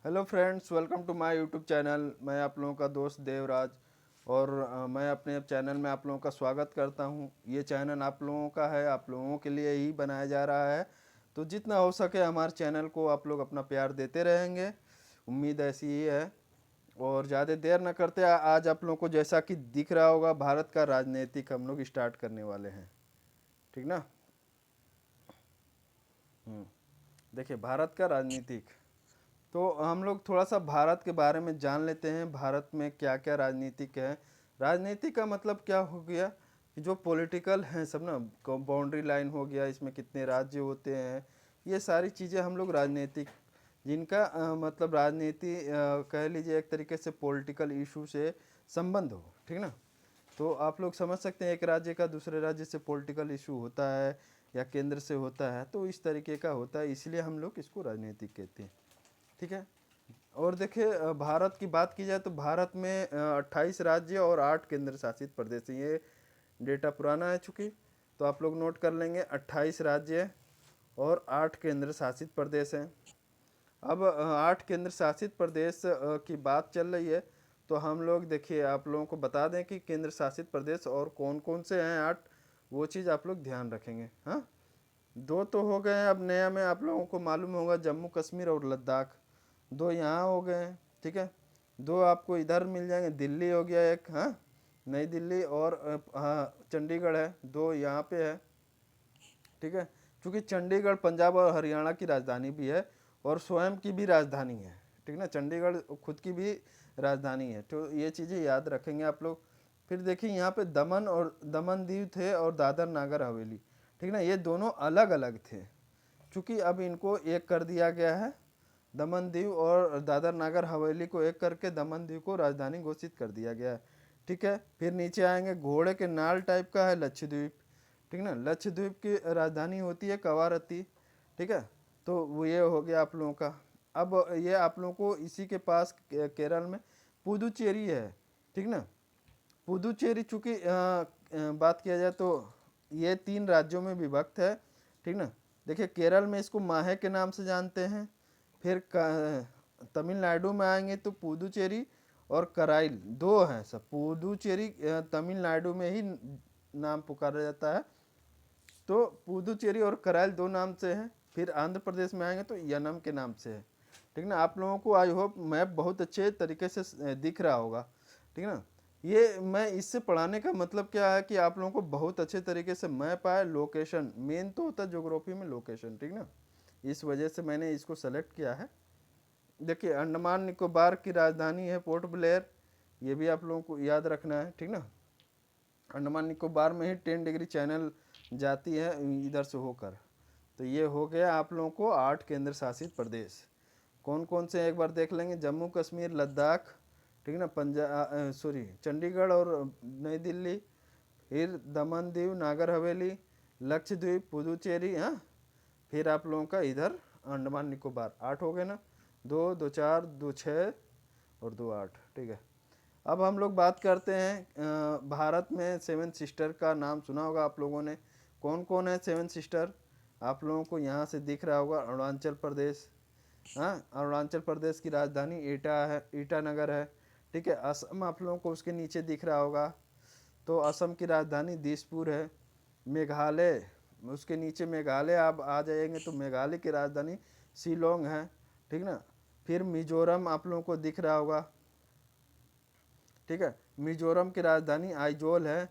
Hello friends, welcome to my YouTube channel. मैं आप लोगों का दोस्त देवराज और मैं अपने चैनल में आप लोगों का स्वागत करता हूं। ये चैनल आप लोगों का है, आप लोगों के लिए ही बनाया जा रहा है। तो जितना हो सके हमारे चैनल को आप लोग अपना प्यार देते रहेंगे, उम्मीद ऐसी ही है। और ज़्यादा देर न करते आज आप लोगों को जैसा कि दिख रहा होगा भारत का राजनीतिक हम लोग स्टार्ट करने वाले हैं, ठीक ना। देखिए, भारत का राजनीतिक, तो हम लोग थोड़ा सा भारत के बारे में जान लेते हैं। भारत में क्या क्या राजनीतिक है। राजनीति का मतलब क्या हो गया कि जो पॉलिटिकल हैं सब ना, बाउंड्री लाइन हो गया, इसमें कितने राज्य होते हैं, ये सारी चीज़ें हम लोग राजनीतिक, जिनका मतलब राजनीति कह लीजिए एक तरीके से पॉलिटिकल इशू से संबंध हो, ठीक ना। तो आप लोग समझ सकते हैं एक राज्य का दूसरे राज्य से पॉलिटिकल इशू होता है या केंद्र से होता है, तो इस तरीके का होता है, इसलिए हम लोग इसको राजनीतिक कहते हैं, ठीक है। और देखिए, भारत की बात की जाए तो भारत में 28 राज्य और 8 केंद्र शासित प्रदेश हैं। ये डेटा पुराना है चूँकि, तो आप लोग नोट कर लेंगे 28 राज्य और 8 केंद्र शासित प्रदेश हैं। अब 8 केंद्र शासित प्रदेश की बात चल रही है, तो हम लोग देखिए आप लोगों को बता दें कि केंद्र शासित प्रदेश और कौन कौन से हैं 8, वो चीज़ आप लोग ध्यान रखेंगे। हाँ, दो तो हो गए हैं। अब नया में आप लोगों को मालूम होगा जम्मू कश्मीर और लद्दाख, दो यहाँ हो गए हैं, ठीक है। दो आपको इधर मिल जाएंगे, दिल्ली हो गया एक, हाँ, नई दिल्ली, और हाँ चंडीगढ़ है, दो यहाँ पे है, ठीक है। क्योंकि चंडीगढ़ पंजाब और हरियाणा की राजधानी भी है और स्वयं की भी राजधानी है, ठीक ना। चंडीगढ़ खुद की भी राजधानी है, तो ये चीज़ें याद रखेंगे आप लोग। फिर देखिए यहाँ पे दमन दीव थे और दादर नागर हवेली, ठीक ना। ये दोनों अलग अलग थे, चूँकि अब इनको एक कर दिया गया है। दमन दीव और दादर नागर हवेली को एक करके दमन दीव को राजधानी घोषित कर दिया गया है, ठीक है। फिर नीचे आएंगे, घोड़े के नाल टाइप का है लक्षद्वीप, ठीक ना। लक्षद्वीप की राजधानी होती है कवारत्ती, ठीक है। तो वो ये हो गया आप लोगों का। अब ये आप लोगों को इसी के पास केरल में पुदुचेरी है, ठीक ना। पुदुचेरी चूँकि बात किया जाए तो ये 3 राज्यों में विभक्त है, ठीक ना। देखिए केरल में इसको माहे के नाम से जानते हैं। फिर तमिलनाडु में आएंगे तो पुदुचेरी और कराइल, दो हैं सब। पुदुचेरी तमिलनाडु में ही नाम पुकारा जाता है, तो पुदुचेरी और कराइल दो नाम से है। फिर आंध्र प्रदेश में आएंगे तो यनम के नाम से है, ठीक ना। आप लोगों को आई होप मैप बहुत अच्छे तरीके से दिख रहा होगा, ठीक ना। ये मैं इससे पढ़ाने का मतलब क्या है कि आप लोगों को बहुत अच्छे तरीके से मैप आए। लोकेशन मेन तो होता है ज्योग्राफी में, लोकेशन, ठीक ना। इस वजह से मैंने इसको सेलेक्ट किया है। देखिए अंडमान निकोबार की राजधानी है पोर्ट ब्लेयर, ये भी आप लोगों को याद रखना है, ठीक ना। अंडमान निकोबार में ही 10 डिग्री चैनल जाती है इधर से होकर। तो ये हो गया आप लोगों को 8 केंद्र शासित प्रदेश। कौन कौन से एक बार देख लेंगे, जम्मू कश्मीर लद्दाख, ठीक ना, पंजाब सॉरी चंडीगढ़ और नई दिल्ली, फिर दमन दीव नागर हवेली, लक्षद्वीप, पुदुचेरी, हाँ। फिर आप लोगों का इधर अंडमान निकोबार, 8 हो गए ना। दो दो चार, दो छः और दो 8, ठीक है। अब हम लोग बात करते हैं भारत में 7 सिस्टर का नाम सुना होगा आप लोगों ने। कौन कौन है 7 सिस्टर, आप लोगों को यहाँ से दिख रहा होगा। अरुणाचल प्रदेश, हाँ, अरुणाचल प्रदेश की राजधानी ईटा है, ईटानगर है, ठीक है। असम आप लोगों को उसके नीचे दिख रहा होगा, तो असम की राजधानी दिसपुर है। मेघालय, उसके नीचे मेघालय आप आ जाएंगे तो मेघालय की राजधानी शिलोंग है, ठीक ना। फिर मिजोरम आप लोगों को दिख रहा होगा, ठीक है। मिजोरम की राजधानी आइजोल है।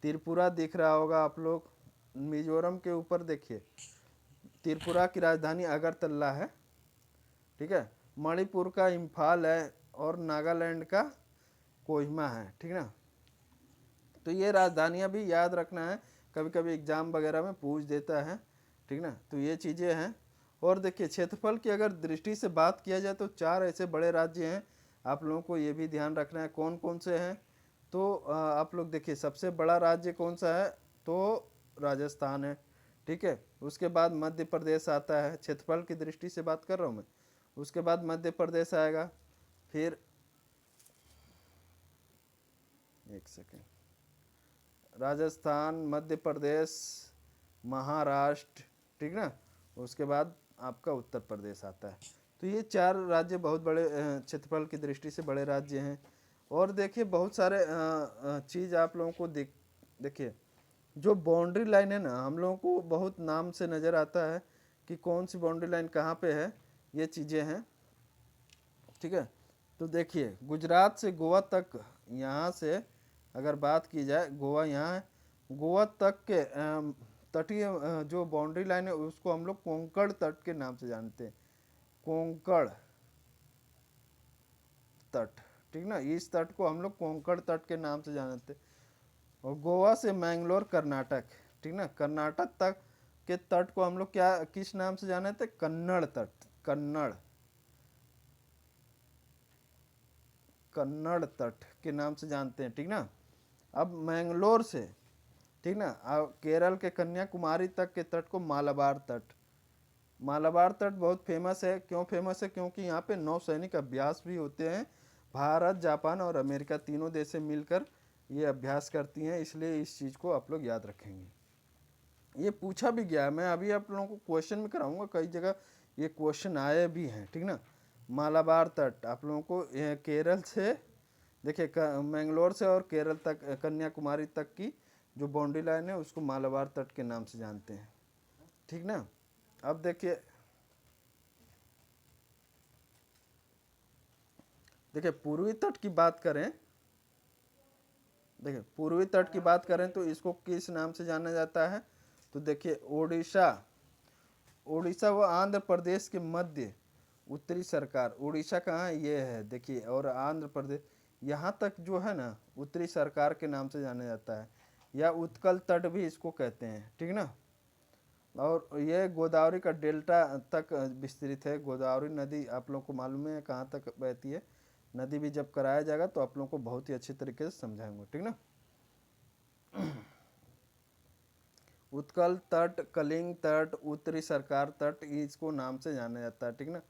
त्रिपुरा दिख रहा होगा आप लोग, मिजोरम के ऊपर देखिए। त्रिपुरा की राजधानी अगरतला है, ठीक है। मणिपुर का इम्फाल है और नागालैंड का कोहिमा है, ठीक ना। तो ये राजधानियाँ भी याद रखना है, कभी कभी एग्जाम वगैरह में पूछ देता है, ठीक ना। तो ये चीज़ें हैं। और देखिए क्षेत्रफल की अगर दृष्टि से बात किया जाए तो 4 ऐसे बड़े राज्य हैं, आप लोगों को ये भी ध्यान रखना है कौन कौन से हैं। तो आप लोग देखिए सबसे बड़ा राज्य कौन सा है, तो राजस्थान है, ठीक है। उसके बाद मध्य प्रदेश आता है, क्षेत्रफल की दृष्टि से बात कर रहा हूँ मैं। उसके बाद मध्य प्रदेश आएगा, फिर एक सेकेंड, राजस्थान, मध्य प्रदेश, महाराष्ट्र, ठीक ना। उसके बाद आपका उत्तर प्रदेश आता है। तो तो ये 4 राज्य बहुत बड़े क्षेत्रफल की दृष्टि से बड़े राज्य हैं। और देखिए बहुत सारे चीज़ आप लोगों को देखिए जो बाउंड्री लाइन है ना, हम लोगों को बहुत नाम से नज़र आता है कि कौन सी बाउंड्री लाइन कहाँ पे है, ये चीज़ें हैं, ठीक है। तो देखिए गुजरात से गोवा तक, यहाँ से अगर बात की जाए, गोवा यहाँ है, गोवा तक के तटीय जो बाउंड्री लाइन है उसको हम लोग कोंकण तट के नाम से जानते हैं, कोंकण तट, ठीक ना। इस तट को हम लोग कोंकण तट के नाम से जानते हैं। और गोवा से मैंगलोर कर्नाटक, ठीक ना, कर्नाटक तक के तट को हम लोग क्या किस नाम से जानते हैं, कन्नड़ तट, कन्नड़ तट के नाम से जानते हैं, ठीक ना। अब मैंगलोर से, ठीक ना, अब केरल के कन्याकुमारी तक के तट को मालाबार तट, मालाबार तट बहुत फेमस है। क्यों फेमस है, क्योंकि यहाँ पे नौसैनिक अभ्यास भी होते हैं। भारत, जापान और अमेरिका तीनों देश से मिलकर ये अभ्यास करती हैं, इसलिए इस चीज़ को आप लोग याद रखेंगे। ये पूछा भी गया है, मैं अभी आप लोगों को क्वेश्चन भी कराऊंगा, कई जगह ये क्वेश्चन आए भी हैं, ठीक ना। मालाबार तट आप लोगों को केरल से, देखिए मैंगलोर से और केरल तक, कन्याकुमारी तक की जो बाउंड्री लाइन है उसको मालाबार तट के नाम से जानते हैं, ठीक ना। अब देखिए पूर्वी तट की बात करें, देखिए पूर्वी तट की बात करें तो इसको किस नाम से जाना जाता है, तो देखिए उड़ीसा, उड़ीसा व आंध्र प्रदेश के मध्य उत्तरी सरकार, उड़ीसा कहाँ है, ये है देखिए, और आंध्र प्रदेश यहाँ तक जो है ना उत्तरी सरकार के नाम से जाना जाता है, या उत्कल तट भी इसको कहते हैं, ठीक ना। और ये गोदावरी का डेल्टा तक विस्तृत है। गोदावरी नदी आप लोगों को मालूम है कहाँ तक बहती है, नदी भी जब कराया जाएगा तो आप लोगों को बहुत ही अच्छे तरीके से समझाएंगे, ठीक ना। उत्कल तट, कलिंग तट, उत्तरी सरकार तट, इसको नाम से जाना जाता है, ठीक ना।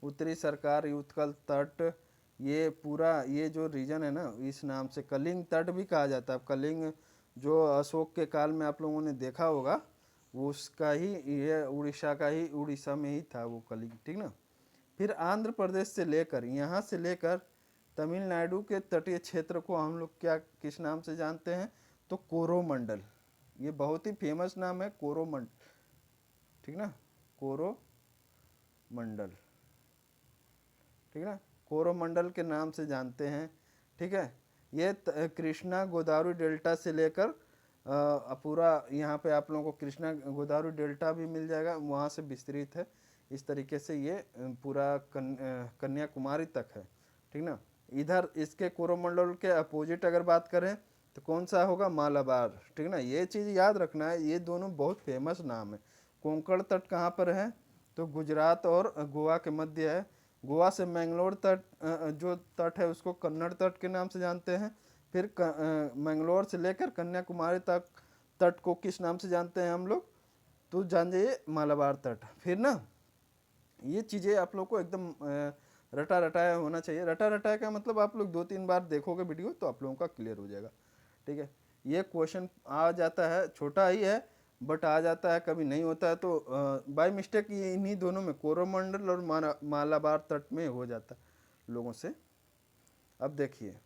उत्तरी सरकार, उत्कल तट, ये पूरा ये जो रीजन है ना इस नाम से कलिंग तट भी कहा जाता है। कलिंग जो अशोक के काल में आप लोगों ने देखा होगा, वो उसका ही, ये उड़ीसा का ही, उड़ीसा में ही था वो कलिंग, ठीक ना। फिर आंध्र प्रदेश से लेकर, यहाँ से लेकर तमिलनाडु के तटीय क्षेत्र को हम लोग क्या किस नाम से जानते हैं, तो कोरोमंडल, ये बहुत ही फेमस नाम है कोरोमंडल, ठीक ना, कोरोमंडल, ठीक ना, कोरोमंडल के नाम से जानते हैं, ठीक है। ये कृष्णा गोदावरी डेल्टा से लेकर पूरा यहाँ पे आप लोगों को कृष्णा गोदावरी डेल्टा भी मिल जाएगा, वहाँ से विस्तृत है। इस तरीके से ये पूरा कन्याकुमारी तक है, ठीक ना। इधर इसके कोरोमंडल के अपोजिट अगर बात करें तो कौन सा होगा, मालाबार, ठीक ना। ये चीज़ याद रखना है, ये दोनों बहुत फेमस नाम है। कोंकण तट कहाँ पर है, तो गुजरात और गोवा के मध्य है। गोवा से मैंगलोर तट, जो तट है उसको कन्नड़ तट के नाम से जानते हैं। फिर मैंगलोर से लेकर कन्याकुमारी तक तट को किस नाम से जानते हैं हम लोग, तो जान जाइए मालाबार तट। फिर ना ये चीज़ें आप लोग को एकदम रटा रटाया होना चाहिए। रटा रटाया का मतलब आप लोग 2-3 बार देखोगे वीडियो तो आप लोगों का क्लियर हो जाएगा, ठीक है। ये क्वेश्चन आ जाता है, छोटा ही है बट आ जाता है, कभी नहीं होता है तो बाय मिस्टेक ये इन्हीं दोनों में, कोरोमंडल और मालाबार तट में हो जाता है लोगों से। अब देखिए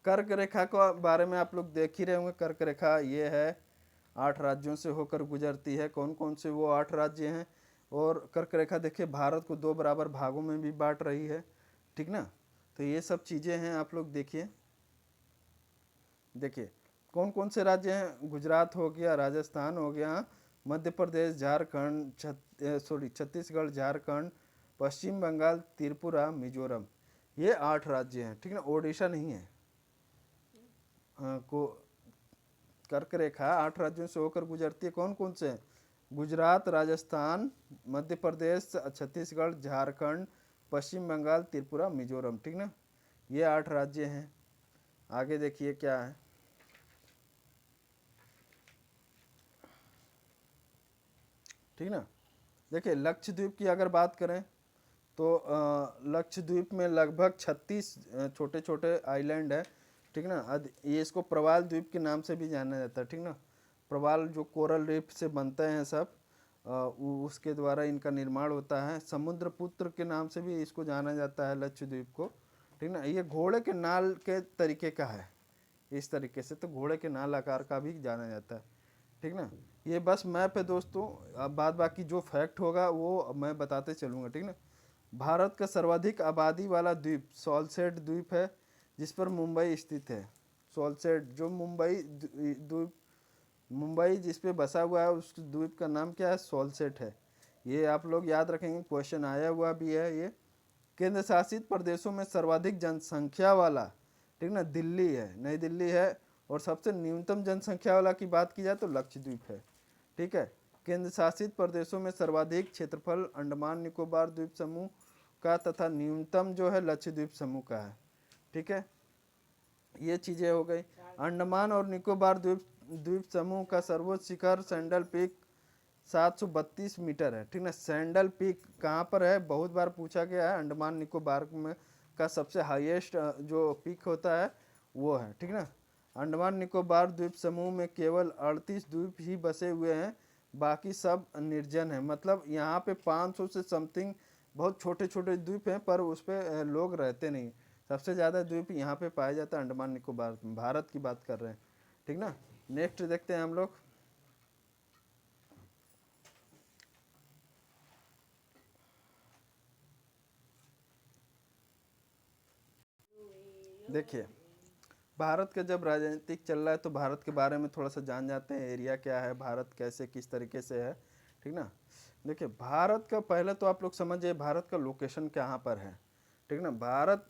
कर्क रेखा के बारे में आप लोग देख ही रहे होंगे। कर्क रेखा ये है, 8 राज्यों से होकर गुजरती है। कौन कौन से वो 8 राज्य हैं, और कर्क रेखा देखिए भारत को 2 बराबर भागों में भी बांट रही है, ठीक ना। तो ये सब चीज़ें हैं, आप लोग देखिए देखिए कौन कौन से राज्य हैं, गुजरात हो गया, राजस्थान हो गया, मध्य प्रदेश, झारखंड, छत्तीसगढ़, झारखंड, पश्चिम बंगाल, त्रिपुरा, मिजोरम, ये 8 राज्य हैं, ठीक ना। ओडिशा नहीं है। को कर्क रेखा 8 राज्यों से होकर गुजरती है। कौन कौन से हैं, गुजरात, राजस्थान, मध्य प्रदेश, छत्तीसगढ़, झारखंड, पश्चिम बंगाल, त्रिपुरा, मिजोरम, ठीक ना। ये 8 राज्य हैं। आगे देखिए क्या है, ठीक ना। देखिए लक्षद्वीप की अगर बात करें तो लक्षद्वीप में लगभग 36 छोटे छोटे आइलैंड है, ठीक ना। ये इसको प्रवाल द्वीप के नाम से भी जाना जाता है, ठीक ना। प्रवाल जो कोरल रीफ से बनते हैं सब, उसके द्वारा इनका निर्माण होता है। समुद्र पुत्र के नाम से भी इसको जाना जाता है लक्षद्वीप को, ठीक ना। ये घोड़े के नाल के तरीके का है, इस तरीके से तो घोड़े के नाल आकार का भी जाना जाता है, ठीक ना। ये बस मैप है दोस्तों, अब बाद बाकी जो फैक्ट होगा वो मैं बताते चलूँगा, ठीक ना। भारत का सर्वाधिक आबादी वाला द्वीप सॉल्सेट द्वीप है, जिस पर मुंबई स्थित है। सॉल्सेट जो द्वीप मुंबई जिस पे बसा हुआ है, उस द्वीप का नाम क्या है? सॉल्सेट है। ये आप लोग याद रखेंगे, क्वेश्चन आया हुआ भी है ये। केंद्र शासित प्रदेशों में सर्वाधिक जनसंख्या वाला, ठीक ना, दिल्ली है, नई दिल्ली है। और सबसे न्यूनतम जनसंख्या वाला की बात की जाए तो लक्षद्वीप है, ठीक है। केंद्र शासित प्रदेशों में सर्वाधिक क्षेत्रफल अंडमान निकोबार द्वीप समूह का तथा न्यूनतम जो है लक्षद्वीप समूह का है, ठीक है। ये चीज़ें हो गई। अंडमान और निकोबार द्वीप द्वीप समूह का सर्वोच्च शिखर सैंडल पीक 732 मीटर है, ठीक ना। सैंडल पीक कहाँ पर है? बहुत बार पूछा गया है। अंडमान निकोबार में का सबसे हाईएस्ट जो पीक होता है वो है, ठीक ना। अंडमान निकोबार द्वीप समूह में केवल 38 द्वीप ही बसे हुए हैं, बाकी सब निर्जन है। मतलब यहाँ पे 500 से समथिंग बहुत छोटे छोटे द्वीप हैं, पर उस पर लोग रहते नहीं। सबसे ज़्यादा द्वीप यहाँ पे पाया जाता है अंडमान निकोबार, भारत की बात कर रहे हैं, ठीक ना। नेक्स्ट देखते हैं हम लोग। देखिए, भारत का जब राजनीतिक चल रहा है तो भारत के बारे में थोड़ा सा जान जाते हैं। एरिया क्या है, भारत कैसे किस तरीके से है, ठीक ना। देखिए, भारत का पहले तो आप लोग समझिए भारत का लोकेशन कहाँ पर है, ठीक ना। भारत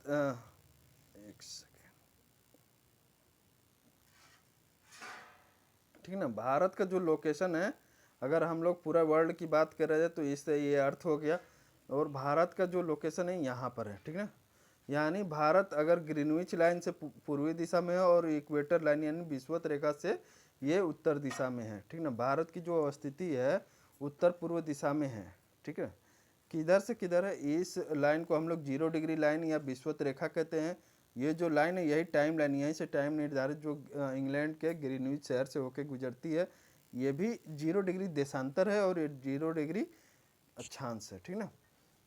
एक सेकेंड, ठीक ना। भारत का जो लोकेशन है, अगर हम लोग पूरा वर्ल्ड की बात कर रहे हैं तो इससे ये अर्थ हो गया। और भारत का जो लोकेशन है यहाँ पर है, ठीक ना। यानी भारत अगर ग्रीनविच लाइन से पूर्वी दिशा में है और इक्वेटर लाइन यानी विषुवत रेखा से ये उत्तर दिशा में है, ठीक ना। भारत की जो स्थिति है उत्तर पूर्व दिशा में है, ठीक है। किधर से किधर है? इस लाइन को हम लोग 0 डिग्री लाइन या विषुवत रेखा कहते हैं। ये जो लाइन है यही टाइम लाइन, यहीं से टाइम निर्धारित जो इंग्लैंड के ग्रीनविच शहर से होकर गुजरती है, ये भी 0 डिग्री देशांतर है और ये 0 डिग्री अक्षांश है, ठीक ना।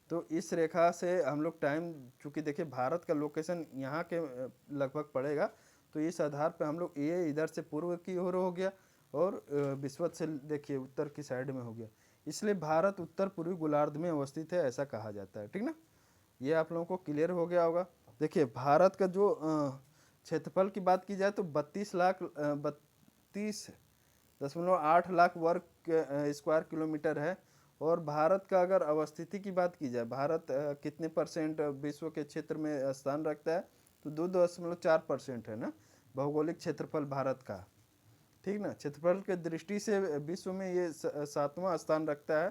तो इस रेखा से हम लोग टाइम, चूँकि देखिए भारत का लोकेशन यहाँ के लगभग पड़ेगा, तो इस आधार पर हम लोग ये इधर से पूर्व की ओर हो गया और विषुवत से देखिए उत्तर की साइड में हो गया। इसलिए भारत उत्तर पूर्वी गोलार्ध में अवस्थित है, ऐसा कहा जाता है, ठीक ना। ये आप लोगों को क्लियर हो गया होगा। देखिए, भारत का जो क्षेत्रफल की बात की जाए तो 32.8 लाख वर्ग स्क्वायर किलोमीटर है। और भारत का अगर अवस्थिति की बात की जाए, भारत कितने परसेंट विश्व के क्षेत्र में स्थान रखता है, तो 2.4% है ना भौगोलिक क्षेत्रफल भारत का, ठीक ना। क्षेत्रफल के दृष्टि से विश्व में ये 7वां स्थान रखता है,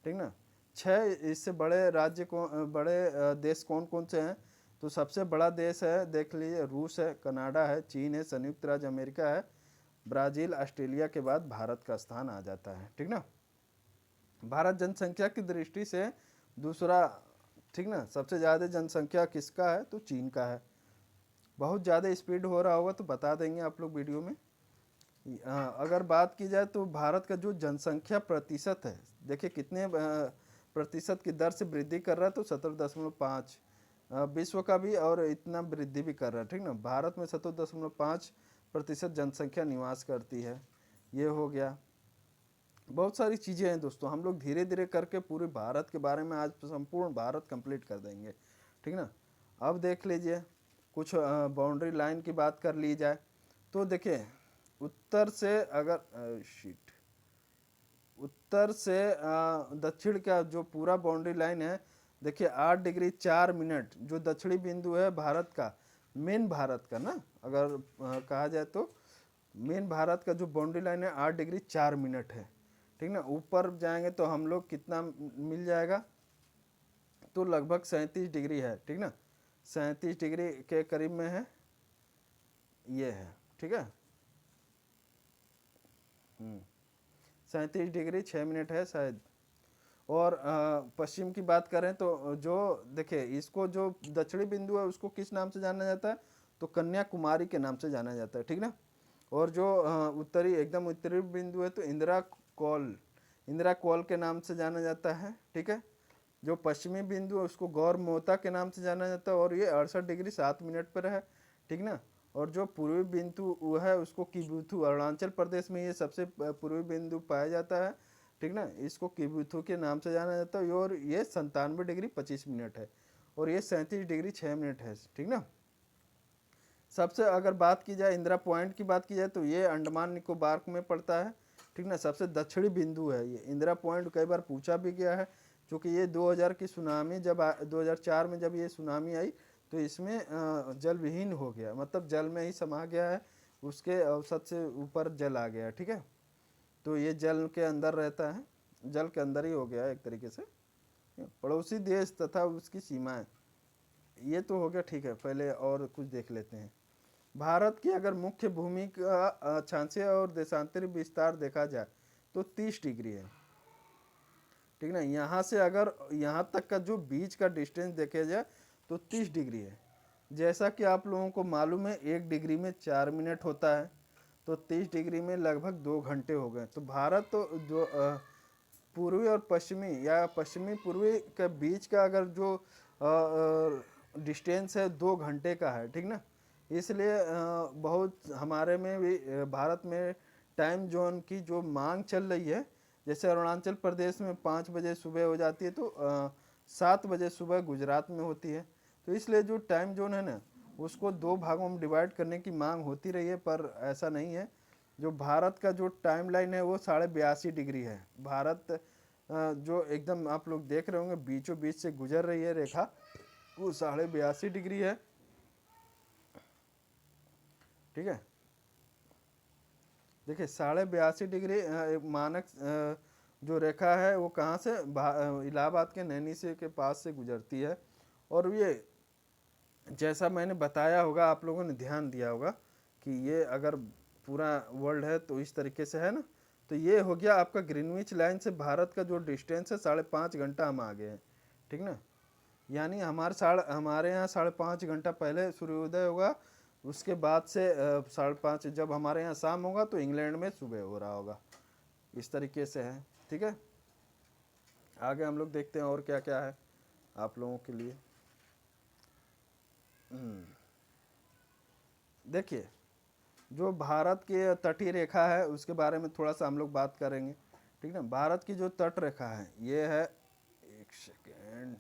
ठीक ना। 6 इससे बड़े राज्य बड़े देश कौन कौन से हैं? तो सबसे बड़ा देश है, देख लीजिए, रूस है, कनाडा है, चीन है, संयुक्त राज्य अमेरिका है, ब्राज़ील, ऑस्ट्रेलिया के बाद भारत का स्थान आ जाता है, ठीक ना। भारत जनसंख्या की दृष्टि से दूसरा, ठीक ना। सबसे ज़्यादा जनसंख्या किसका है? तो चीन का है। बहुत ज़्यादा स्पीड हो रहा होगा तो बता देंगे आप लोग वीडियो में। अगर बात की जाए तो भारत का जो जनसंख्या प्रतिशत है, देखिए कितने प्रतिशत की दर से वृद्धि कर रहा है, तो 17.5। विश्व का भी और इतना वृद्धि भी कर रहा है, ठीक ना। भारत में 17.5% जनसंख्या निवास करती है। ये हो गया। बहुत सारी चीज़ें हैं दोस्तों, हम लोग धीरे धीरे करके पूरे भारत के बारे में आज संपूर्ण भारत कंप्लीट कर देंगे, ठीक ना। अब देख लीजिए, कुछ बाउंड्री लाइन की बात कर ली जाए तो देखिए, उत्तर से अगर शीट उत्तर से दक्षिण का जो पूरा बाउंड्री लाइन है, देखिए 8 डिग्री 4 मिनट जो दक्षिणी बिंदु है भारत का, मेन भारत का ना, अगर कहा जाए तो मेन भारत का जो बाउंड्री लाइन है 8 डिग्री 4 मिनट है, ठीक ना। ऊपर जाएंगे तो हम लोग कितना मिल जाएगा? तो लगभग 37 डिग्री है, ठीक ना। 37 डिग्री के करीब में है, ये है, ठीक है। 37 डिग्री 6 मिनट है शायद। और पश्चिम की बात करें तो जो देखिए, इसको जो दक्षिणी बिंदु है उसको किस नाम से जाना जाता है? तो कन्याकुमारी के नाम से जाना जाता है, ठीक ना। और जो उत्तरी एकदम उत्तरी बिंदु है तो इंदिरा कॉल के नाम से जाना जाता है, ठीक है। जो पश्चिमी बिंदु है उसको गौर मोहता के नाम से जाना जाता है और ये 68 डिग्री 7 मिनट पर है, ठीक ना। और जो पूर्वी बिंदु वो है उसको किबुथु, अरुणाचल प्रदेश में ये सबसे पूर्वी बिंदु पाया जाता है, ठीक ना। इसको किबुथु के नाम से जाना जाता है और ये 97 डिग्री 25 मिनट है और ये 37 डिग्री 6 मिनट है, ठीक ना। सबसे अगर बात की जाए इंदिरा पॉइंट की बात की जाए तो ये अंडमान निकोबार में पड़ता है, ठीक ना। सबसे दक्षिणी बिंदु है ये इंदिरा पॉइंट, कई बार पूछा भी गया है, क्योंकि ये 2000 की सुनामी जब 2004 में जब ये सुनामी आई तो इसमें जल विहीन हो गया, मतलब जल में ही समा गया है, उसके औसत से ऊपर जल आ गया, ठीक है। तो ये जल के अंदर रहता है, जल के अंदर ही हो गया है एक तरीके से। पड़ोसी देश तथा उसकी सीमाएं, ये तो हो गया, ठीक है। पहले और कुछ देख लेते हैं। भारत की अगर मुख्य भूमि का अक्षांशीय और देशांतरी विस्तार देखा जाए तो 30 डिग्री है, ठीक ना। यहाँ से अगर यहाँ तक का जो बीच का डिस्टेंस देखा जाए तो 30 डिग्री है। जैसा कि आप लोगों को मालूम है 1 डिग्री में 4 मिनट होता है, तो 30 डिग्री में लगभग 2 घंटे हो गए। तो भारत तो जो पूर्वी और पश्चिमी या पश्चिमी पूर्वी के बीच का अगर जो डिस्टेंस है 2 घंटे का है, ठीक ना। इसलिए बहुत हमारे में भी भारत में टाइम जोन की जो मांग चल रही है, जैसे अरुणाचल प्रदेश में 5 बजे सुबह हो जाती है तो 7 बजे सुबह गुजरात में होती है। तो इसलिए जो टाइम जोन है ना उसको 2 भागों में डिवाइड करने की मांग होती रही है, पर ऐसा नहीं है। जो भारत का जो टाइम लाइन है वो 82.5 डिग्री है। भारत जो एकदम आप लोग देख रहे होंगे बीचों बीच से गुजर रही है रेखा, वो 82.5 डिग्री है, ठीक है। देखिए 82.5 डिग्री मानक जो रेखा है वो कहाँ से, इलाहाबाद के नैनी से के पास से गुजरती है। और ये जैसा मैंने बताया होगा, आप लोगों ने ध्यान दिया होगा कि ये अगर पूरा वर्ल्ड है तो इस तरीके से है ना। तो ये हो गया आपका ग्रीनविच लाइन से भारत का जो डिस्टेंस है 5.5 घंटा हम आ गए हैं, ठीक ना। यानी हमारे यहाँ 5.5 घंटा पहले सूर्योदय होगा, उसके बाद से 5:30 जब हमारे यहाँ शाम होगा तो इंग्लैंड में सुबह हो रहा होगा, इस तरीके से है, ठीक है। आगे हम लोग देखते हैं और क्या क्या है आप लोगों के लिए। देखिए जो भारत की तटीय रेखा है उसके बारे में थोड़ा सा हम लोग बात करेंगे, ठीक ना। भारत की जो तट रेखा है ये है, एक सेकेंड,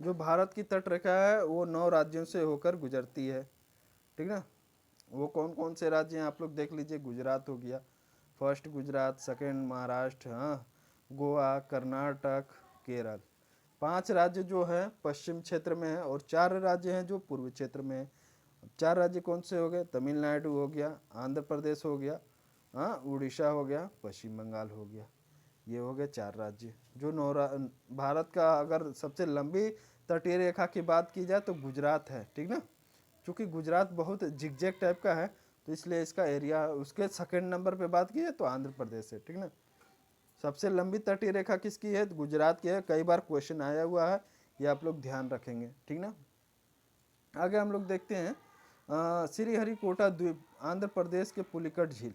जो भारत की तट रेखा है वो 9 राज्यों से होकर गुजरती है, ठीक ना। वो कौन कौन से राज्य हैं आप लोग देख लीजिए। गुजरात हो गया, फर्स्ट गुजरात, सेकंड महाराष्ट्र, हाँ, गोवा, कर्नाटक, केरल। 5 राज्य जो है पश्चिम क्षेत्र में है और 4 राज्य हैं जो पूर्वी क्षेत्र में है। 4 राज्य कौन से हो गए, तमिलनाडु हो गया, आंध्र प्रदेश हो गया, हाँ, उड़ीसा हो गया, पश्चिम बंगाल हो गया। ये हो गए 4 राज्य। जो भारत का अगर सबसे लंबी तटीय रेखा की बात की जाए तो गुजरात है, ठीक ना। क्योंकि गुजरात बहुत जिगजैग टाइप का है तो इसलिए इसका एरिया, उसके सेकंड नंबर पे बात की है तो आंध्र प्रदेश है, ठीक ना। सबसे लंबी तटीय रेखा किसकी है, तो गुजरात की है। कई बार क्वेश्चन आया हुआ है, ये आप लोग ध्यान रखेंगे, ठीक ना। आगे हम लोग देखते हैं श्रीहरिकोटा द्वीप, आंध्र प्रदेश के पुलिकट झील।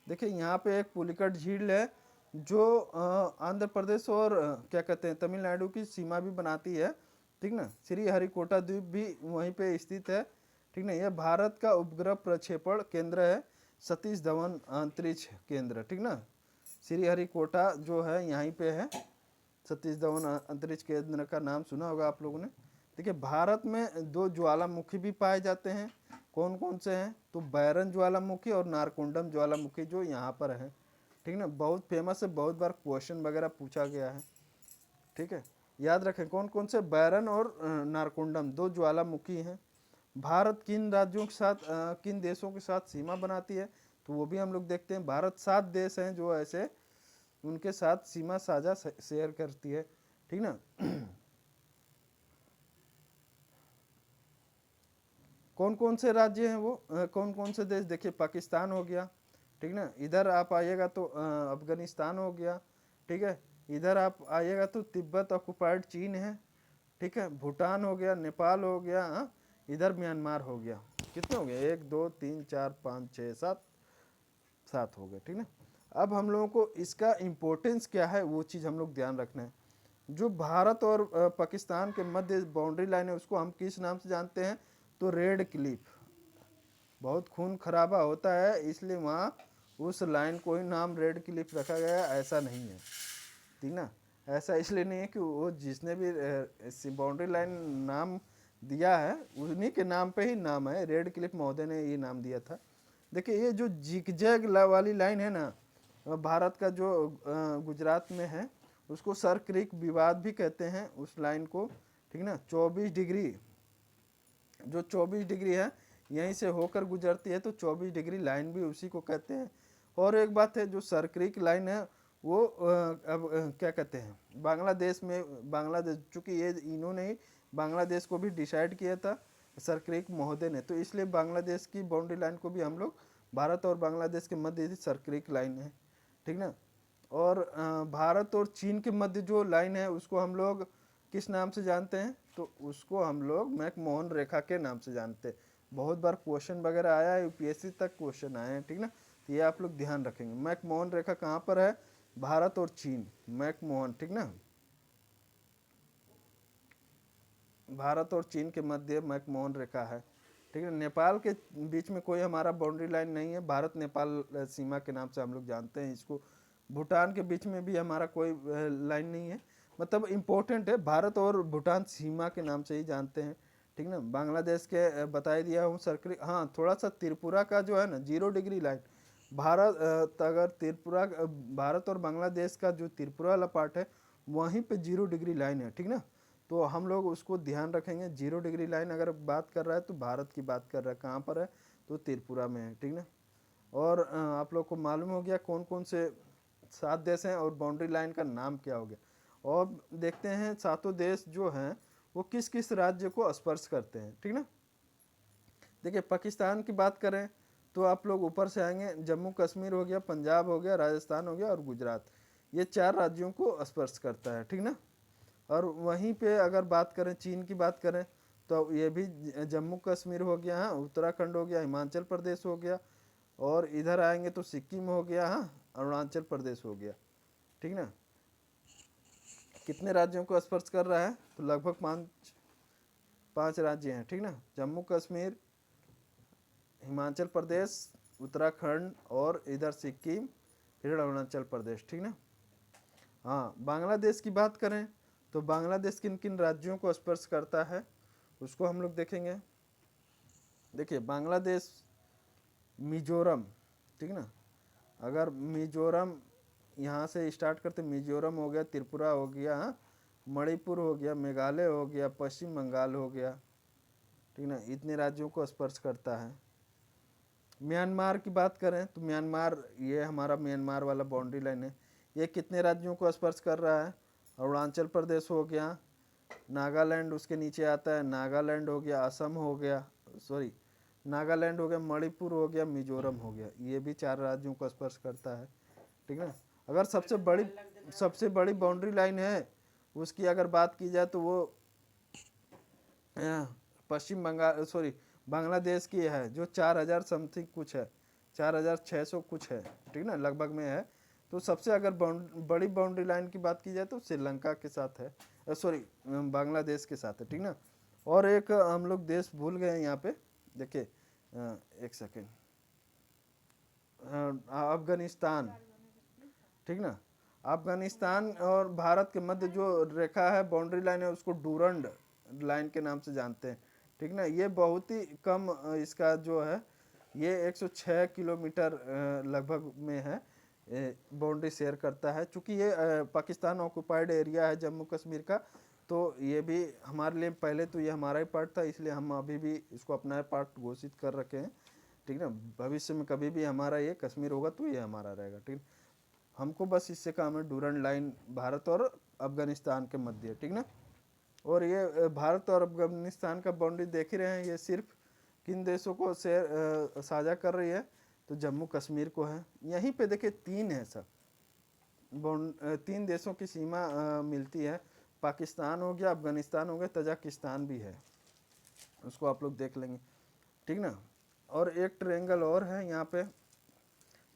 देखिए यहाँ पे एक पुलिकट झील है जो आंध्र प्रदेश और क्या कहते हैं तमिलनाडु की सीमा भी बनाती है, ठीक ना। श्रीहरिकोटा द्वीप भी वहीं पे स्थित है, ठीक ना। यह भारत का उपग्रह प्रक्षेपण केंद्र है, सतीश धवन अंतरिक्ष केंद्र, ठीक ना। श्रीहरिकोटा जो है यहीं पे है, सतीश धवन अंतरिक्ष केंद्र का नाम सुना होगा आप लोगों ने। देखिए भारत में 2 ज्वालामुखी भी पाए जाते हैं, कौन कौन से हैं, तो बैरन ज्वालामुखी और नारकुंडम ज्वालामुखी जो यहाँ पर है, ठीक ना। बहुत फेमस है, बहुत बार क्वेश्चन वगैरह पूछा गया है, ठीक है। याद रखें कौन कौन से, बैरन और नारकुंडम 2 ज्वालामुखी हैं। भारत किन राज्यों के साथ किन देशों के साथ सीमा बनाती है, तो वो भी हम लोग देखते हैं। भारत 7 देश हैं जो ऐसे उनके साथ सीमा साझा शेयर करती है, ठीक ना। कौन कौन से राज्य हैं वो, कौन कौन से देश, देखिए पाकिस्तान हो गया, ठीक ना। इधर आप आइएगा तो अफगानिस्तान हो गया, ठीक है। इधर आप आइएगा तो तिब्बत ऑक्युपाइड चीन है, ठीक है। भूटान हो गया, नेपाल हो गया, हाँ, इधर म्यांमार हो गया। कितने हो गए, 1 2 3 4 5 6 7, 7 हो गए, ठीक ना। अब हम लोगों को इसका इम्पोर्टेंस क्या है वो चीज़ हम लोग ध्यान रखना है। जो भारत और पाकिस्तान के मध्य बाउंड्री लाइन है उसको हम किस नाम से जानते हैं, तो रेड क्लिफ। बहुत खून खराबा होता है इसलिए वहाँ उस लाइन को ही नाम रेड क्लिफ रखा गया है, ऐसा नहीं है, ठीक ना। ऐसा इसलिए नहीं है कि वो जिसने भी बाउंड्री लाइन नाम दिया है उन्हीं के नाम पे ही नाम है, रेड क्लिफ महोदय ने ये नाम दिया था। देखिए ये जो जिगजैग वाली लाइन है ना, भारत का जो गुजरात में है उसको सर क्रीक विवाद भी कहते हैं उस लाइन को, ठीक ना। 24 डिग्री, जो 24 डिग्री है यहीं से होकर गुजरती है, तो 24 डिग्री लाइन भी उसी को कहते हैं। और एक बात है, जो सर क्रीक लाइन है वो अब क्या कहते हैं, बांग्लादेश में, बांग्लादेश चूँकि ये इन्होंने ही बांग्लादेश को भी डिसाइड किया था सर क्रीक महोदय ने, तो इसलिए बांग्लादेश की बाउंड्री लाइन को भी हम लोग, भारत और बांग्लादेश के मध्य सर क्रीक लाइन है, ठीक ना। और भारत और चीन के मध्य जो लाइन है उसको हम लोग किस नाम से जानते हैं, तो उसको हम लोग मैकमोहन रेखा के नाम से जानते हैं। बहुत बार क्वेश्चन वगैरह आया है, यूपीएससी तक क्वेश्चन आए हैं, ठीक ना। तो ये आप लोग ध्यान रखेंगे, मैकमोहन रेखा कहाँ पर है, भारत और चीन, मैकमोहन, ठीक ना। भारत और चीन के मध्य मैकमोहन रेखा है, ठीक है। नेपाल के बीच में कोई हमारा बाउंड्री लाइन नहीं है, भारत नेपाल सीमा के नाम से हम लोग जानते हैं इसको। भूटान के बीच में भी हमारा कोई लाइन नहीं है, मतलब इम्पोर्टेंट है, भारत और भूटान सीमा के नाम से ही जानते हैं, ठीक ना। बांग्लादेश के बता ही दिया हूँ सर्कल। हाँ, थोड़ा सा त्रिपुरा का जो है ना 0 डिग्री लाइन, भारत अगर त्रिपुरा, भारत और बांग्लादेश का जो त्रिपुरा वाला पार्ट है वहीं पे 0 डिग्री लाइन है, ठीक ना। तो हम लोग उसको ध्यान रखेंगे, 0 डिग्री लाइन अगर बात कर रहा है तो भारत की बात कर रहा है, कहाँ पर है, तो त्रिपुरा में है, ठीक ना। और आप लोग को मालूम हो गया कौन कौन से 7 देश हैं और बाउंड्री लाइन का नाम क्या हो गया। और देखते हैं 7 देश जो हैं वो किस किस राज्य को स्पर्श करते हैं, ठीक ना। देखिए पाकिस्तान की बात करें तो आप लोग ऊपर से आएंगे, जम्मू कश्मीर हो गया, पंजाब हो गया, राजस्थान हो गया और गुजरात, ये 4 राज्यों को स्पर्श करता है, ठीक ना। और वहीं पे अगर बात करें, चीन की बात करें तो ये भी जम्मू कश्मीर हो गया, हाँ, उत्तराखंड हो गया, हिमाचल प्रदेश हो गया, और इधर आएंगे तो सिक्किम हो गया, हाँ, अरुणाचल प्रदेश हो गया, ठीक ना। कितने राज्यों को स्पर्श कर रहा है, तो लगभग 5 राज्य हैं, ठीक ना। जम्मू कश्मीर, हिमाचल प्रदेश, उत्तराखंड और इधर सिक्किम, फिर अरुणाचल प्रदेश, ठीक ना। हाँ, बांग्लादेश की बात करें तो बांग्लादेश किन किन राज्यों को स्पर्श करता है उसको हम लोग देखेंगे। देखिए बांग्लादेश, मिजोरम, ठीक ना। अगर मिजोरम यहाँ से स्टार्ट करते, मिजोरम हो गया, त्रिपुरा हो गया, हाँ, मणिपुर हो गया, मेघालय हो गया, पश्चिम बंगाल हो गया, ठीक ना, इतने राज्यों को स्पर्श करता है। म्यांमार की बात करें तो म्यांमार, ये हमारा म्यांमार वाला बाउंड्री लाइन है, ये कितने राज्यों को स्पर्श कर रहा है, अरुणाचल प्रदेश हो गया, नागालैंड उसके नीचे आता है, नागालैंड हो गया, असम हो गया, सॉरी, नागालैंड हो गया, मणिपुर हो गया, मिजोरम हो गया, ये भी 4 राज्यों को स्पर्श करता है, ठीक है। अगर सबसे बड़ी बाउंड्री लाइन है उसकी अगर बात की जाए तो वो पश्चिम बंगाल, सॉरी, बांग्लादेश की है, जो 4,000 समथिंग कुछ है, 4,600 कुछ है, ठीक ना, लगभग में है। तो सबसे अगर बड़ी बाउंड्री लाइन की बात की जाए तो श्रीलंका के साथ है, सॉरी, बांग्लादेश के साथ है, ठीक ना। और एक हम लोग देश भूल गए हैं यहाँ पे, देखिए एक सेकेंड, अफगानिस्तान, ठीक ना। अफगानिस्तान और भारत के मध्य जो रेखा है, बाउंड्री लाइन है, उसको डूरंड लाइन के नाम से जानते हैं, ठीक ना। ये बहुत ही कम इसका जो है ये 106 किलोमीटर लगभग में है, बाउंड्री शेयर करता है। चूँकि ये पाकिस्तान ऑक्युपाइड एरिया है जम्मू कश्मीर का, तो ये भी हमारे लिए, पहले तो ये हमारा ही पार्ट था, इसलिए हम अभी भी इसको अपना पार्ट घोषित कर रखे हैं, ठीक ना। भविष्य में कभी भी हमारा ये कश्मीर होगा तो ये हमारा रहेगा, ठीक। हमको बस इससे काम है, डूरंड लाइन भारत और अफगानिस्तान के मध्य, ठीक ना। और ये भारत और अफगानिस्तान का बाउंड्री देख ही रहे हैं, ये सिर्फ किन देशों को साझा कर रही है, तो जम्मू कश्मीर को है। यहीं पे देखिए 3 है सब, 3 देशों की सीमा मिलती है, पाकिस्तान हो गया, अफगानिस्तान हो गया, तजाकिस्तान भी है, उसको आप लोग देख लेंगे। ठीक ना। और एक ट्रायंगल और है यहाँ पे,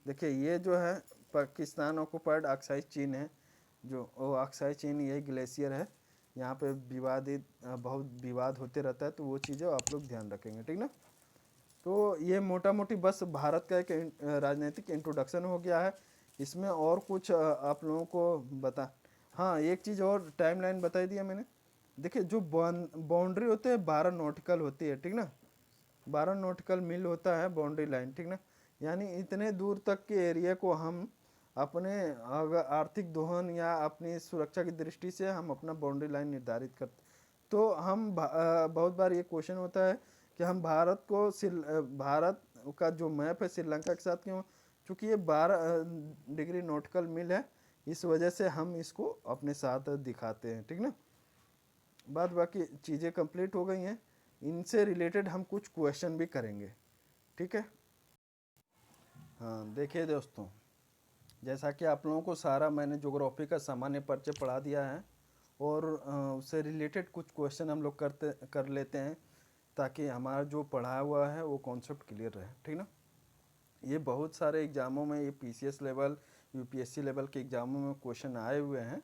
देखिए ये जो है पाकिस्तान ऑक्युपाइड अक्साई चीन है, जो वो अक्साई चीन यही ग्लेशियर है, यहाँ पे विवादित बहुत विवाद होते रहता है, तो वो चीज़ें आप लोग ध्यान रखेंगे, ठीक ना। तो ये मोटा मोटी बस भारत का एक राजनीतिक इंट्रोडक्शन हो गया है। इसमें और कुछ आप लोगों को बता, हाँ एक चीज़ और टाइमलाइन बताई दिया मैंने। देखिए जो बाउंड्री होते हैं 12 नॉटिकल होती है, ठीक ना, 12 नॉटिकल मील होता है बाउंड्री लाइन, ठीक ना। यानी इतने दूर तक के एरिया को हम अपने अगर आर्थिक दोहन या अपनी सुरक्षा की दृष्टि से हम अपना बाउंड्री लाइन निर्धारित करते। तो हम बहुत बार ये क्वेश्चन होता है कि हम भारत को भारत का जो मैप है श्रीलंका के साथ क्यों, चूँकि ये 12 डिग्री नॉटिकल मील है, इस वजह से हम इसको अपने साथ दिखाते हैं, ठीक ना। बाद बाकी चीज़ें कंप्लीट हो गई हैं, इनसे रिलेटेड हम कुछ क्वेश्चन भी करेंगे, ठीक है। हाँ देखिए दोस्तों, जैसा कि आप लोगों को सारा मैंने ज्योग्राफी का सामान्य परिचय पढ़ा दिया है, और उससे रिलेटेड कुछ क्वेश्चन हम लोग कर लेते हैं, ताकि हमारा जो पढ़ा हुआ है वो कॉन्सेप्ट क्लियर रहे, ठीक ना। ये बहुत सारे एग्ज़ामों में, ये पीसीएस लेवल यूपीएससी लेवल के एग्ज़ामों में क्वेश्चन आए हुए हैं,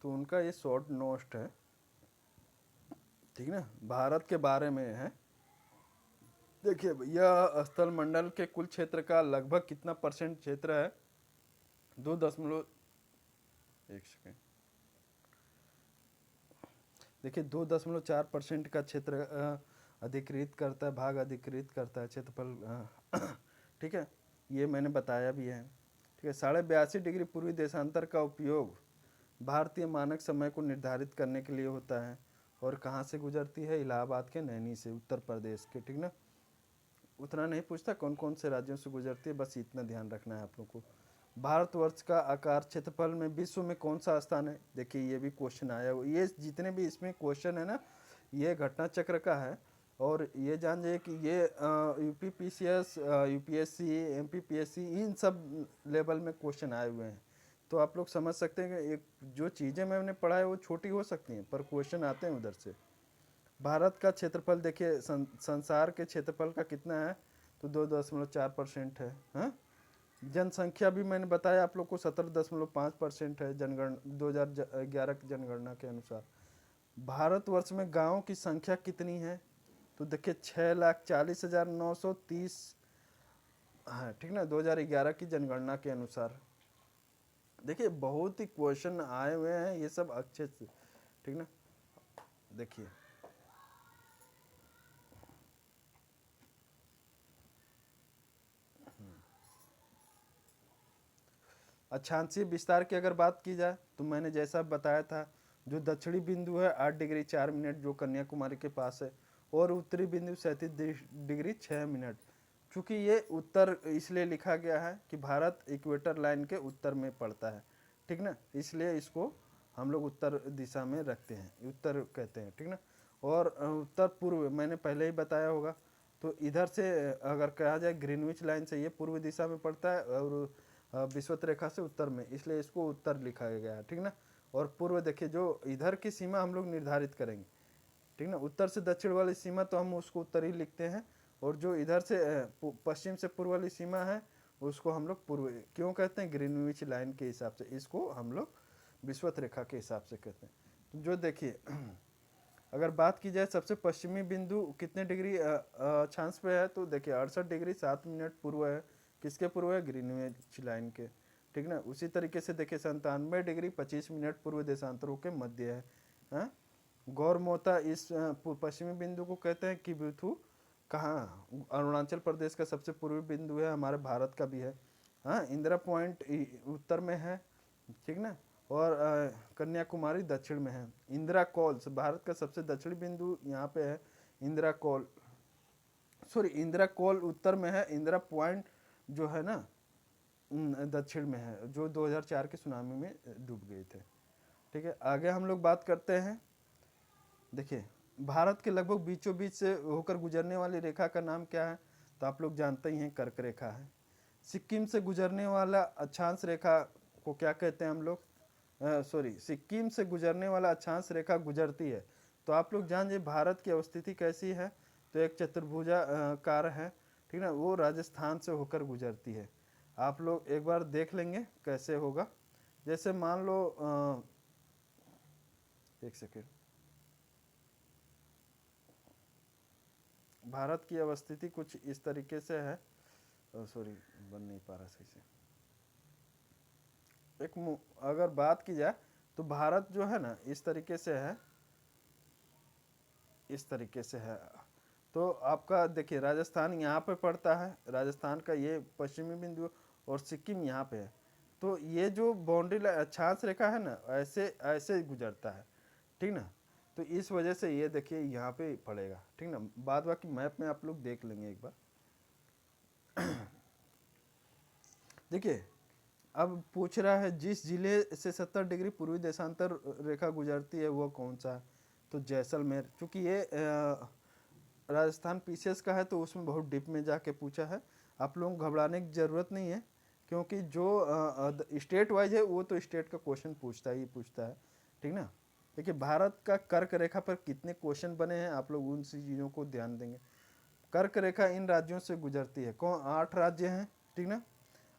तो उनका ये शॉर्ट नोट है, ठीक ना, भारत के बारे में है। देखिए यह स्थल मंडल के कुल क्षेत्र का लगभग कितना परसेंट क्षेत्र है, 2.1 सेकेंड, देखिए 2.4% का क्षेत्र अधिकृत करता है, भाग अधिकृत करता है क्षेत्रफल, ठीक है, ये मैंने बताया भी है, ठीक है। 82.5 डिग्री पूर्वी देशांतर का उपयोग भारतीय मानक समय को निर्धारित करने के लिए होता है, और कहाँ से गुजरती है, इलाहाबाद के नैनी से, उत्तर प्रदेश के, ठीक ना। उतना नहीं पूछता कौन कौन से राज्यों से गुजरती है, बस इतना ध्यान रखना है आप लोग को। भारतवर्ष का आकार क्षेत्रफल में विश्व में कौन सा स्थान है, देखिए ये भी क्वेश्चन आया हुआ, ये जितने भी इसमें क्वेश्चन है ना, ये घटना चक्र का है। और ये जान जाइए कि ये यूपी पीसीएस, यूपीएससी, एमपीपीएससी, इन सब लेवल में क्वेश्चन आए हुए हैं। तो आप लोग समझ सकते हैं कि एक जो चीज़ें मैंने पढ़ा है वो छोटी हो सकती हैं, पर क्वेश्चन आते हैं उधर से। भारत का क्षेत्रफल देखिए संसार के क्षेत्रफल का कितना है, तो 2.4% है, हाँ। जनसंख्या भी मैंने बताया आप लोग को, 17.5% है जनगणना 2011 की जनगणना के अनुसार। भारतवर्ष में गांवों की संख्या कितनी है, तो देखिए 6,40,930 है, ठीक ना, 2011 की जनगणना के अनुसार। देखिए बहुत ही क्वेश्चन आए हुए हैं ये सब अच्छे से, ठीक ना। देखिए अक्षांशीय विस्तार की अगर बात की जाए, तो मैंने जैसा बताया था, जो दक्षिणी बिंदु है 8 डिग्री 4 मिनट जो कन्याकुमारी के पास है, और उत्तरी बिंदु 37 डिग्री 6 मिनट। चूँकि ये उत्तर इसलिए लिखा गया है कि भारत इक्वेटर लाइन के उत्तर में पड़ता है, ठीक ना, इसलिए इसको हम लोग उत्तर दिशा में रखते हैं, उत्तर कहते हैं, ठीक ना। और उत्तर पूर्व मैंने पहले ही बताया होगा, तो इधर से अगर कहा जाए ग्रीनविच लाइन से ये पूर्व दिशा में पड़ता है, और विषुवत रेखा से उत्तर में, इसलिए इसको उत्तर लिखा गया है, ठीक ना। और पूर्व देखिए जो इधर की सीमा हम लोग निर्धारित करेंगे, ठीक ना, उत्तर से दक्षिण वाली सीमा तो हम उसको उत्तर ही लिखते हैं, और जो इधर से पश्चिम से पूर्व वाली सीमा है उसको हम लोग पूर्व क्यों कहते हैं, ग्रीनविच लाइन के हिसाब से, इसको हम लोग विषुवत रेखा के हिसाब से कहते हैं। तो जो देखिए अगर बात की जाए सबसे पश्चिमी बिंदु कितने डिग्री अक्षांश पे है, तो देखिए 68 डिग्री 7 मिनट पूर्व है, किसके पूर्व है, ग्रीनविच लाइन के, ठीक ना। उसी तरीके से देखिए 97 डिग्री 25 मिनट पूर्व देशांतरों के मध्य है, हाँ? गौरमोता इस पश्चिमी बिंदु को कहते हैं किबुथु, कहाँ, अरुणाचल प्रदेश का सबसे पूर्वी बिंदु है, हमारे भारत का भी है, हाँ। इंदिरा पॉइंट उत्तर में है, ठीक ना। और कन्याकुमारी दक्षिण में है। इंदिरा कॉल भारत का सबसे दक्षिणी बिंदु यहाँ पे है, Indira col, sorry Indira col उत्तर में है, इंदिरा पॉइंट जो है ना दक्षिण में है, जो 2004 के सुनामी में डूब गए थे, ठीक है। आगे हम लोग बात करते हैं, देखिए भारत के लगभग बीचों बीच से होकर गुजरने वाली रेखा का नाम क्या है, तो आप लोग जानते ही हैं कर्क रेखा है। सिक्किम से गुजरने वाला अक्षांश रेखा को क्या कहते हैं हम लोग, सॉरी सिक्किम से गुजरने वाला अक्षांश रेखा गुजरती है, तो आप लोग जान जाइए भारत की अवस्थिति कैसी है, तो एक चतुर्भुजाकार है, ठीक ना, वो राजस्थान से होकर गुजरती है। आप लोग एक बार देख लेंगे कैसे होगा। जैसे मान लो एक सेकेंड, भारत की अवस्थिति कुछ इस तरीके से है, सॉरी बन नहीं पा रहा सही से। अगर बात की जाए तो भारत जो है ना इस तरीके से है, इस तरीके से है। तो आपका देखिए राजस्थान यहाँ पे पड़ता है, राजस्थान का ये पश्चिमी बिंदु, और सिक्किम यहाँ पे है। तो ये जो बाउंड्री अक्षांश रेखा है ना ऐसे ऐसे गुजरता है, ठीक ना। तो इस वजह से ये देखिए यहाँ पे पड़ेगा, ठीक ना। बाद बाकी मैप में आप लोग देख लेंगे एक बार। देखिए अब पूछ रहा है जिस जिले से 70 डिग्री पूर्वी देशांतर रेखा गुजरती है वो कौन सा है, तो जैसलमेर। चूंकि ये राजस्थान पीसीएस का है तो उसमें बहुत डीप में जाके पूछा है। आप लोगों को घबराने की ज़रूरत नहीं है, क्योंकि जो स्टेट वाइज है वो तो स्टेट का क्वेश्चन पूछता ही पूछता है, ठीक ना। देखिए भारत का कर्क रेखा पर कितने क्वेश्चन बने हैं, आप लोग उन सी चीज़ों को ध्यान देंगे। कर्क रेखा इन राज्यों से गुजरती है, कौन 8 राज्य हैं, ठीक ना।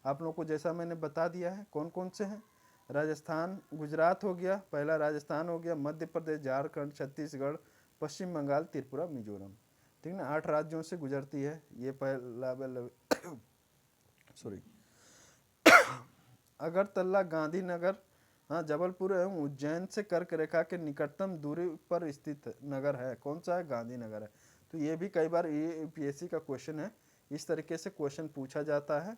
आप लोगों को जैसा मैंने बता दिया है कौन कौन से हैं। राजस्थान, गुजरात हो गया, पहला राजस्थान हो गया, मध्य प्रदेश, झारखंड, छत्तीसगढ़, पश्चिम बंगाल, त्रिपुरा, मिजोरम, ठीक ना। 8 राज्यों से गुजरती है, ये पहला सॉरी अगरतला, गांधीनगर, हाँ जबलपुर एवं उज्जैन से कर्क रेखा के निकटतम दूरी पर स्थित नगर है, कौन सा है, गांधीनगर है। तो ये भी कई बार ये यूपीएससी का क्वेश्चन है, इस तरीके से क्वेश्चन पूछा जाता है।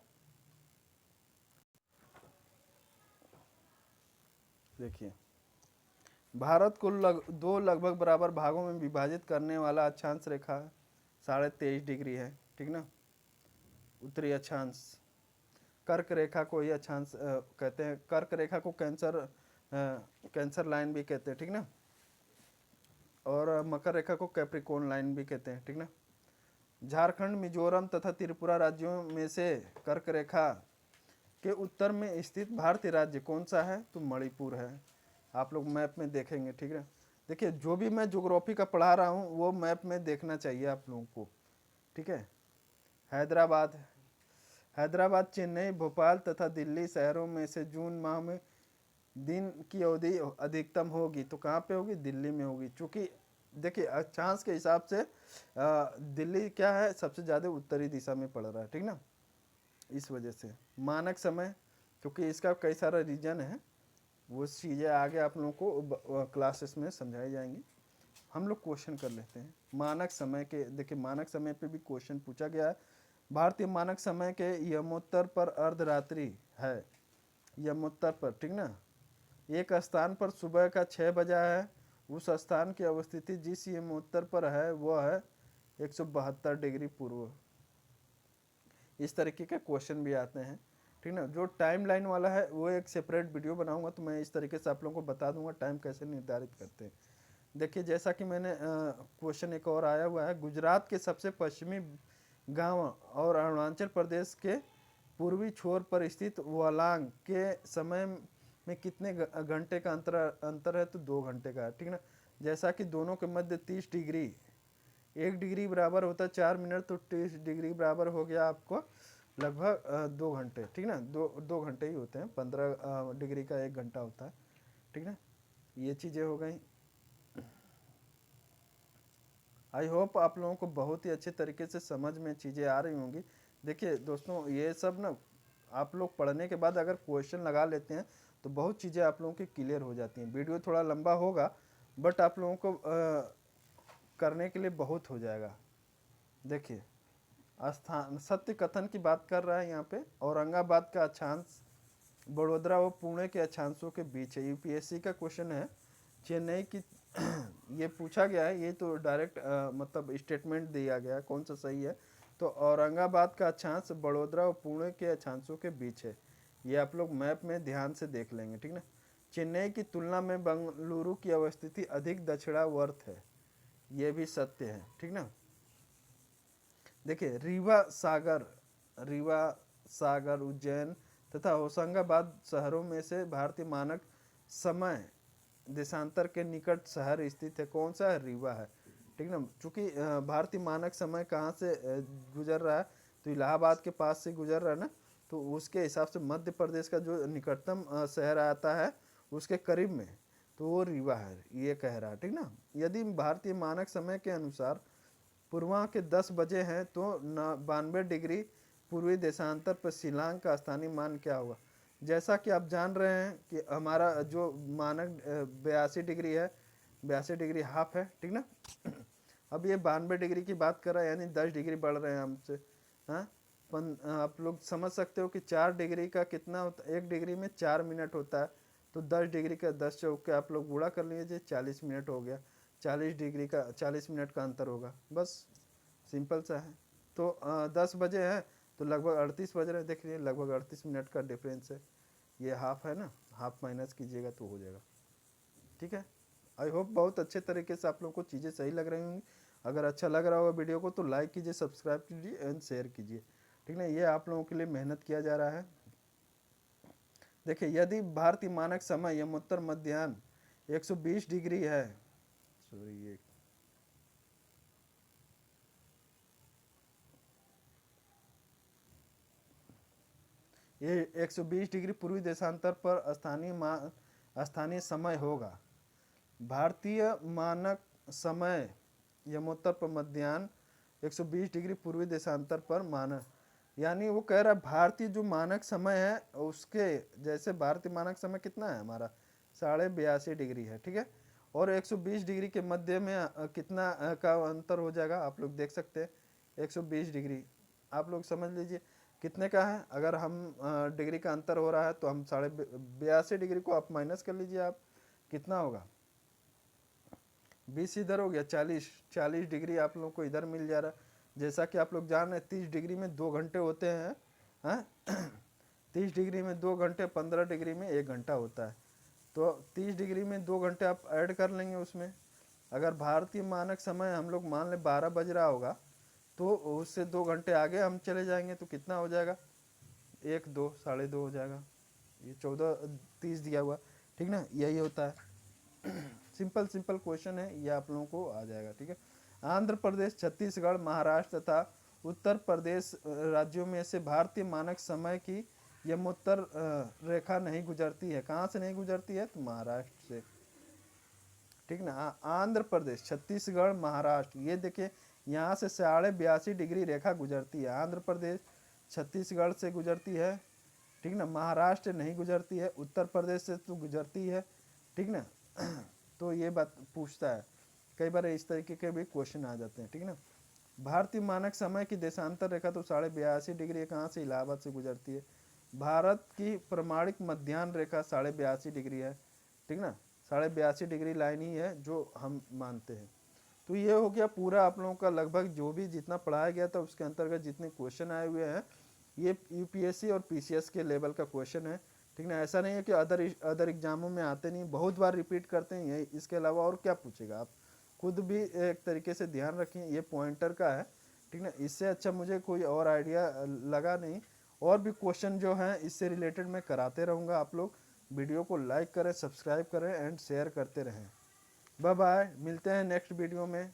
देखिए भारत को दो लगभग बराबर भागों में विभाजित करने वाला अक्षांश रेखा 23.5 डिग्री है, ठीक ना। उत्तरी अक्षांश, कर्क रेखा को ही अक्षांश कहते हैं। कर्क रेखा को कैंसर लाइन भी कहते हैं, ठीक ना। और मकर रेखा को कैप्रिकॉर्न लाइन भी कहते हैं, ठीक ना। झारखंड, मिजोरम तथा त्रिपुरा राज्यों में से कर्क रेखा के उत्तर में स्थित भारतीय राज्य कौन सा है, तो मणिपुर है। आप लोग मैप में देखेंगे, ठीक है। देखिए जो भी मैं ज्योग्राफी का पढ़ा रहा हूँ वो मैप में देखना चाहिए आप लोगों को, ठीक है। हैदराबाद, हैदराबाद, चेन्नई, भोपाल तथा दिल्ली शहरों में से जून माह में दिन की अवधि अधिकतम होगी, तो कहाँ पे होगी, दिल्ली में होगी। चूँकि देखिए अक्षांश के हिसाब से दिल्ली क्या है, सबसे ज़्यादा उत्तरी दिशा में पड़ रहा है, ठीक ना। इस वजह से मानक समय, क्योंकि इसका कई सारा रीजन है, वो चीज़ें आगे आप लोगों को क्लासेस में समझाई जाएंगी। हम लोग क्वेश्चन कर लेते हैं मानक समय के। देखिए मानक समय पे भी क्वेश्चन पूछा गया है। भारतीय मानक समय के यमोत्तर पर अर्धरात्रि है, यमोत्तर पर, ठीक ना। एक स्थान पर सुबह का 6 बजा है, उस स्थान की अवस्थिति जिस यमोत्तर पर है वह है 172 डिग्री पूर्व। इस तरीके के क्वेश्चन भी आते हैं, ठीक ना। जो टाइम लाइन वाला है वो एक सेपरेट वीडियो बनाऊंगा, तो मैं इस तरीके से आप लोगों को बता दूंगा टाइम कैसे निर्धारित करते हैं। देखिए जैसा कि मैंने क्वेश्चन एक और आया हुआ है, गुजरात के सबसे पश्चिमी गांव और अरुणाचल प्रदेश के पूर्वी छोर पर स्थित वालांग के समय में कितने घंटे का अंतर है, तो 2 घंटे का है, ठीक ना। जैसा कि दोनों के मध्य 30 डिग्री, 1 डिग्री बराबर होता है 4 मिनट, तो 30 डिग्री बराबर हो गया आपको लगभग 2 घंटे, ठीक ना। दो घंटे ही होते हैं, 15 डिग्री का 1 घंटा होता है, ठीक ना। ये चीज़ें हो गई। आई होप आप लोगों को बहुत ही अच्छे तरीके से समझ में चीज़ें आ रही होंगी। देखिए दोस्तों ये सब ना आप लोग पढ़ने के बाद अगर क्वेश्चन लगा लेते हैं तो बहुत चीज़ें आप लोगों की क्लियर हो जाती हैं। वीडियो थोड़ा लंबा होगा बट आप लोगों को करने के लिए बहुत हो जाएगा। देखिए स्थान सत्य कथन की बात कर रहा है यहाँ पे। औरंगाबाद का अक्षांश बड़ोदरा व पुणे के अक्षांशों के बीच है। यूपीएससी का क्वेश्चन है। चेन्नई की ये पूछा गया है, ये तो डायरेक्ट मतलब स्टेटमेंट दिया गया है, कौन सा सही है। तो औरंगाबाद का अक्षांश बड़ोदरा और पुणे के अक्षांशों के बीच है। ये आप लोग मैप में ध्यान से देख लेंगे, ठीक ना। चेन्नई की तुलना में बंगलुरु की अवस्थिति अधिक दक्षिणावर्त है, ये भी सत्य है, ठीक ना। देखिए रीवा सागर, उज्जैन तथा होशंगाबाद शहरों में से भारतीय मानक समय देशांतर के निकट शहर स्थित है, कौन सा है, रीवा है। ठीक ना। चूंकि भारतीय मानक समय कहाँ से गुजर रहा है, तो इलाहाबाद के पास से गुजर रहा है ना, तो उसके हिसाब से मध्य प्रदेश का जो निकटतम शहर आता है उसके करीब में, तो वो रीवा है, ये कह रहा है। ठीक ना। यदि भारतीय मानक समय के अनुसार पूर्वा के 10 बजे हैं तो 92 डिग्री पूर्वी देशांतर पर शिलांग का स्थानीय मान क्या होगा। जैसा कि आप जान रहे हैं कि हमारा जो मानक 82 डिग्री है, 82 डिग्री हाफ है। ठीक ना। अब ये 92 डिग्री की बात कर रहा है, यानी 10 डिग्री बढ़ रहे हैं हमसे। हाँ, आप लोग समझ सकते हो कि 4 डिग्री का कितना होता है, 1 डिग्री में 4 मिनट होता है, तो 10 डिग्री का 10 चौक के आप लोग गुणा कर लीजिए, 40 मिनट हो गया। 40 डिग्री का 40 मिनट का अंतर होगा, बस सिंपल सा है। तो 10 बजे है तो लगभग 38 बज रहे हैं, देख लीजिए लगभग 38 मिनट का डिफरेंस है। ये हाफ है ना, हाफ माइनस कीजिएगा तो हो जाएगा। ठीक है। आई होप बहुत अच्छे तरीके से आप लोगों को चीज़ें सही लग रही होंगी। अगर अच्छा लग रहा होगा वीडियो को तो लाइक कीजिए, सब्सक्राइब कीजिए एंड शेयर कीजिए। ठीक ना। ये आप लोगों के लिए मेहनत किया जा रहा है। देखिए, यदि भारतीय मानक समय यमोत्तर मध्याह्न 120 डिग्री है, सॉरी ये 120 डिग्री पूर्वी देशांतर पर स्थानीय समय होगा। भारतीय मानक समय यमोत्तर पर मध्याह्न 120 डिग्री पूर्वी देशांतर पर मानक, यानी वो कह रहा है भारतीय जो मानक समय है उसके जैसे भारतीय मानक समय कितना है हमारा 82.5 डिग्री है। ठीक है। और 120 डिग्री के मध्य में कितना का अंतर हो जाएगा आप लोग देख सकते हैं। 120 डिग्री आप लोग समझ लीजिए कितने का है। अगर हम डिग्री का अंतर हो रहा है तो हम 82.5 डिग्री को आप माइनस कर लीजिए, आप कितना होगा, 20 इधर हो गया, 40 डिग्री आप लोग को इधर मिल जा रहा है। जैसा कि आप लोग जान रहे हैं 30 डिग्री में 2 घंटे होते हैं। हाँ 30 डिग्री में 2 घंटे, 15 डिग्री में 1 घंटा होता है। तो 30 डिग्री में 2 घंटे आप ऐड कर लेंगे उसमें। अगर भारतीय मानक समय हम लोग मान ले 12 बज रहा होगा तो उससे 2 घंटे आगे हम चले जाएंगे तो कितना हो जाएगा, 1, 2, 2:30 हो जाएगा। ये 14:30 दिया हुआ। ठीक ना। यही होता है। सिंपल क्वेश्चन है, ये आप लोगों को आ जाएगा। ठीक है। आंध्र प्रदेश, छत्तीसगढ़, महाराष्ट्र तथा उत्तर प्रदेश राज्यों में से भारतीय मानक समय की यमोत्तर रेखा नहीं गुजरती है। कहाँ से नहीं गुजरती है, तो महाराष्ट्र से। ठीक ना। आंध्र प्रदेश, छत्तीसगढ़, महाराष्ट्र, ये देखिए यहाँ से 82.5 डिग्री रेखा गुजरती है। आंध्र प्रदेश छत्तीसगढ़ से गुजरती है। ठीक ना। महाराष्ट्र नहीं गुजरती है, उत्तर प्रदेश से तो गुजरती है। ठीक ना। तो ये बात पूछता है, कई बार इस तरीके के भी क्वेश्चन आ जाते हैं। ठीक ना। भारतीय मानक समय की देशांतर रेखा तो 82.5 डिग्री कहाँ से, इलाहाबाद से गुजरती है। भारत की प्रमाणिक मध्याह्न रेखा 82.5 डिग्री है। ठीक ना। 82.5 डिग्री लाइन ही है जो हम मानते हैं। तो ये हो गया पूरा आप लोगों का लगभग जो भी जितना पढ़ाया गया था उसके अंतर्गत जितने क्वेश्चन आए हुए हैं, ये यूपीएससी और पीसीएस के लेवल का क्वेश्चन है। ठीक ना। ऐसा नहीं है कि अदर एग्जामों में आते नहीं, बहुत बार रिपीट करते हैं ये, इसके अलावा और क्या पूछेगा। आप खुद भी एक तरीके से ध्यान रखें, ये पॉइंटर का है। ठीक ना। इससे अच्छा मुझे कोई और आइडिया लगा नहीं। और भी क्वेश्चन जो हैं इससे रिलेटेड मैं कराते रहूँगा। आप लोग वीडियो को लाइक करें, सब्सक्राइब करें एंड शेयर करते रहें। बाय बाय, मिलते हैं नेक्स्ट वीडियो में।